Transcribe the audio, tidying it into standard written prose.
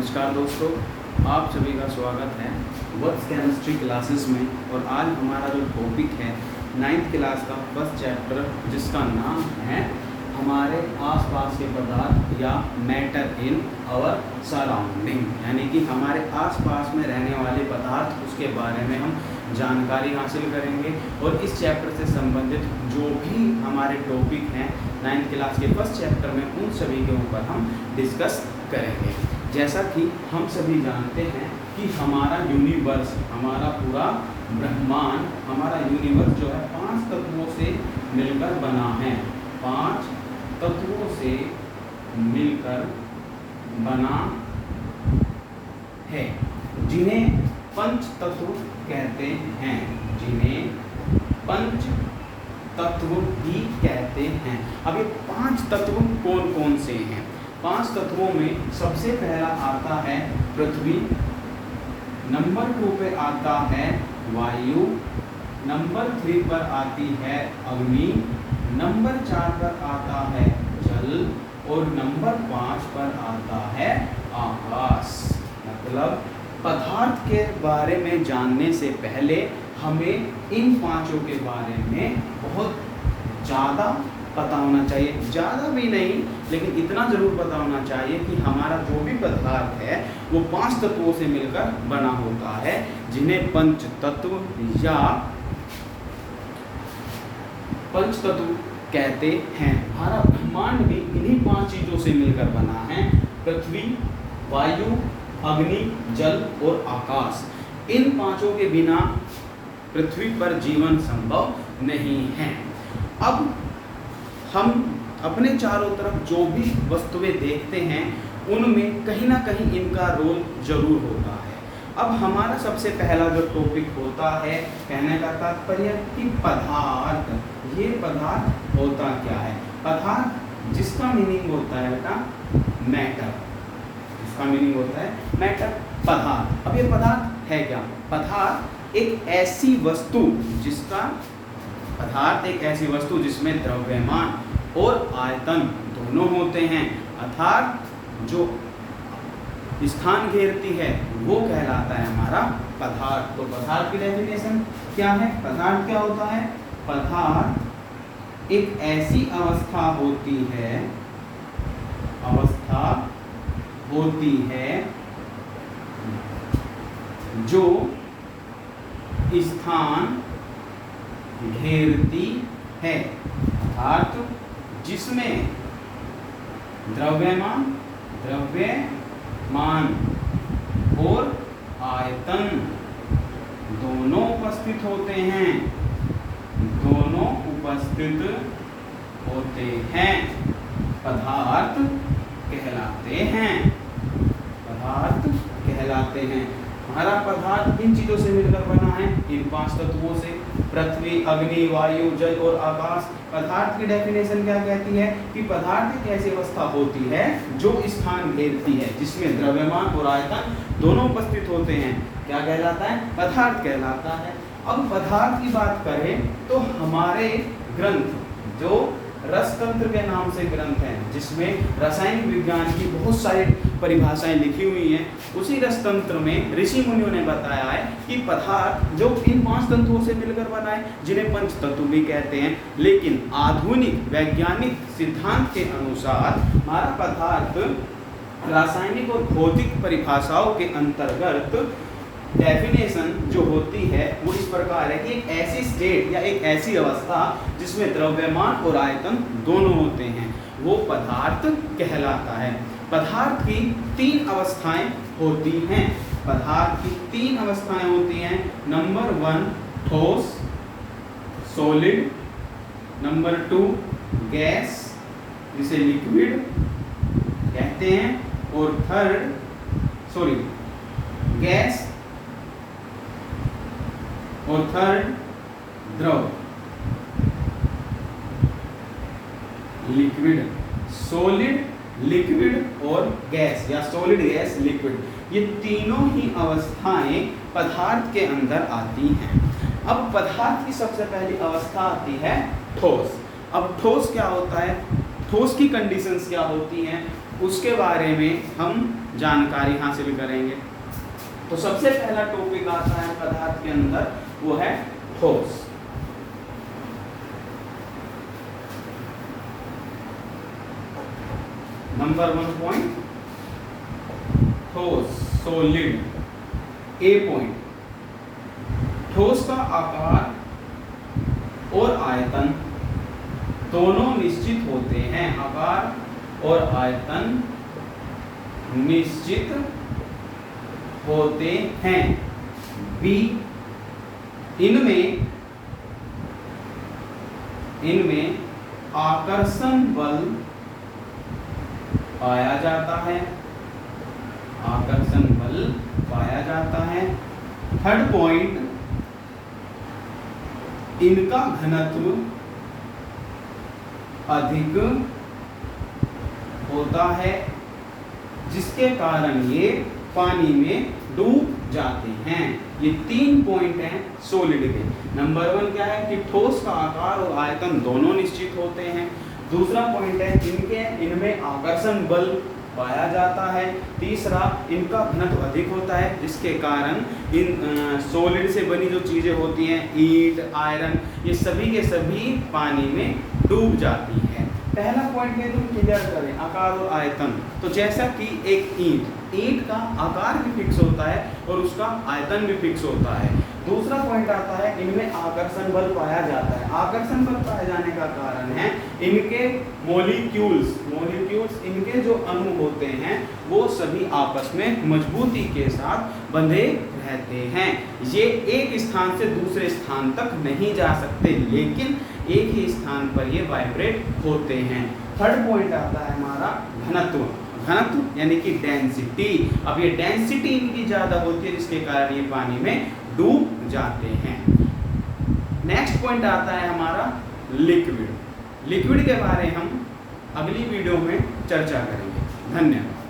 नमस्कार दोस्तों, आप सभी का स्वागत है वर्क्स केमिस्ट्री क्लासेस में। और आज हमारा जो टॉपिक है 9th क्लास का फर्स्ट चैप्टर, जिसका नाम है हमारे आसपास के पदार्थ या मैटर इन आवर सराउंडिंग, यानी कि हमारे आसपास में रहने वाले पदार्थ, उसके बारे में हम जानकारी हासिल करेंगे। और इस चैप्टर से संबंधित जो भी हमारे टॉपिक हैं 9th क्लास के फर्स्ट चैप्टर में, उन सभी के ऊपर हम डिस्कस करेंगे। जैसा कि हम सभी जानते हैं कि हमारा यूनिवर्स, हमारा पूरा ब्रह्मांड, हमारा यूनिवर्स जो है 5 तत्वों से मिलकर बना है। 5 तत्वों से मिलकर बना है, जिन्हें पंच तत्व कहते हैं, जिन्हें पंच तत्व भी कहते हैं। अब ये 5 तत्व कौन कौन से हैं? 5 तत्वों में सबसे पहला आता है पृथ्वी, नंबर 2 पे आता है वायु, नंबर 3 पर आती है अग्नि, नंबर 4 पर आता है जल और नंबर 5 पर आता है आकाश। मतलब पदार्थ के बारे में जानने से पहले हमें इन 5 के बारे में बहुत ज़्यादा पता होना चाहिए। ज़्यादा भी नहीं, लेकिन इतना ज़रूर पता होना चाहिए कि हमारा जो भी पदार्थ है वो 5 तत्वों से मिलकर बना होता है, जिन्हें पंच तत्व या पंच तत्व कहते हैं। हमारा ब्रह्मांड भी इन्हीं 5 चीज़ों से मिलकर बना है: पृथ्वी, वायु, अग्नि, जल और आकाश। इन 5 के बिना पृथ्वी पर जीवन संभव नहीं है। अब हम अपने चारों तरफ जो भी वस्तुएं देखते हैं, उनमें कहीं ना कहीं इनका रोल जरूर होता है। अब हमारा सबसे पहला जो टॉपिक होता है, कहने का तात्पर्य कि पदार्थ। ये पदार्थ होता क्या है? पदार्थ जिसका मीनिंग होता है बेटा मैटर, जिसका मीनिंग होता है मैटर, पदार्थ। अब ये पदार्थ है क्या? पदार्थ एक ऐसी वस्तु जिसमें द्रव्यमान और आयतन दोनों होते हैं, अर्थात जो स्थान घेरती है वो कहलाता है हमारा पदार्थ। तो पदार्थ की डेफिनेशन क्या है? पदार्थ क्या होता है? पदार्थ एक ऐसी अवस्था होती है जो स्थान घेरती है, अर्थात जिसमें द्रव्यमान और आयतन दोनों उपस्थित होते हैं, पदार्थ कहलाते हैं। हमारा पदार्थ इन चीजों से मिलकर बना है, इन 5 तत्वों से: पृथ्वी, अग्नि, वायु, जल और आकाश। पदार्थ की डेफिनेशन क्या कहती है? कि पदार्थ एक ऐसी अवस्था होती है जो स्थान घेरती है, जिसमें द्रव्यमान और आयतन दोनों उपस्थित होते हैं। क्या कहलाता है? पदार्थ कहलाता है। अब पदार्थ की बात करें तो हमारे ग्रंथ, जो रसतंत्र के नाम से ग्रंथ हैं, जिसमें रासायनिक विज्ञान की बहुत सारी परिभाषाएं लिखी हुई हैं, उसी रसतंत्र में ऋषि मुनियों ने बताया है कि पदार्थ जो इन 5 तत्वों से मिलकर बना है, जिन्हें पंच तत्व भी कहते हैं। लेकिन आधुनिक वैज्ञानिक सिद्धांत के अनुसार हमारा पदार्थ रासायनिक और भौतिक परिभाषाओं के अंतर्गत डेफिनेशन जो होती है वो इस प्रकार है कि एक ऐसी स्टेट या एक ऐसी अवस्था जिसमें द्रव्यमान और आयतन दोनों होते हैं, वो पदार्थ कहलाता है। पदार्थ की 3 अवस्थाएं होती हैं। पदार्थ की 3 अवस्थाएं होती हैं। नंबर 1 ठोस, सॉलिड, नंबर 2 गैस, जिसे लिक्विड कहते हैं, और गैस और थर्ड द्रव, लिक्विड। सॉलिड, लिक्विड और गैस, या सॉलिड, गैस, लिक्विड, ये तीनों ही अवस्थाएं पदार्थ के अंदर आती हैं। अब पदार्थ की सबसे पहली अवस्था आती है ठोस। अब ठोस क्या होता है? ठोस की कंडीशंस क्या होती हैं? उसके बारे में हम जानकारी हासिल करेंगे। तो सबसे पहला टॉपिक आता है पदार्थ के अंदर, वो है ठोस। नंबर 1 पॉइंट ठोस, सॉलिड। ए पॉइंट, ठोस का आकार और आयतन दोनों निश्चित होते हैं। आकार और आयतन निश्चित होते हैं। बी, इनमें आकर्षण बल पाया जाता है। आकर्षण बल पाया जाता है। थर्ड पॉइंट, इनका घनत्व अधिक होता है, जिसके कारण ये पानी में डूब जाते हैं। ये 3 पॉइंट हैं सॉलिड के। नंबर 1 क्या है कि ठोस का आकार और आयतन दोनों निश्चित होते हैं। दूसरा पॉइंट है इनमें आकर्षण बल पाया जाता है। तीसरा, इनका घनत्व अधिक होता है, जिसके कारण इन सॉलिड से बनी जो चीजें होती हैं, ईंट, आयरन, ये सभी के सभी पानी में डूब जाती है। पहला पॉइंट में तुम क्लियर करें, आकार और आयतन। तो जैसा कि एक ईंट का आकार भी फिक्स होता है और उसका आयतन भी फिक्स होता है। दूसरा पॉइंट आता है इनमें आकर्षण बल पाया जाता है। आकर्षण बल पाए जाने का कारण है इनके मॉलिक्यूल्स, इनके जो अणु होते हैं वो सभी आपस में मजबूती के साथ बंधे रहते हैं। ये एक स्थान से दूसरे स्थान तक नहीं जा सकते, लेकिन एक ही स्थान पर ये वाइब्रेट होते हैं। थर्ड पॉइंट आता है हमारा घनत्व यानी कि डेंसिटी। अब ये डेंसिटी इनकी ज़्यादा होती है, जिसके कारण ये पानी में डूब जाते हैं। नेक्स्ट पॉइंट आता है हमारा लिक्विड के बारे हम अगली वीडियो में चर्चा करेंगे। धन्यवाद।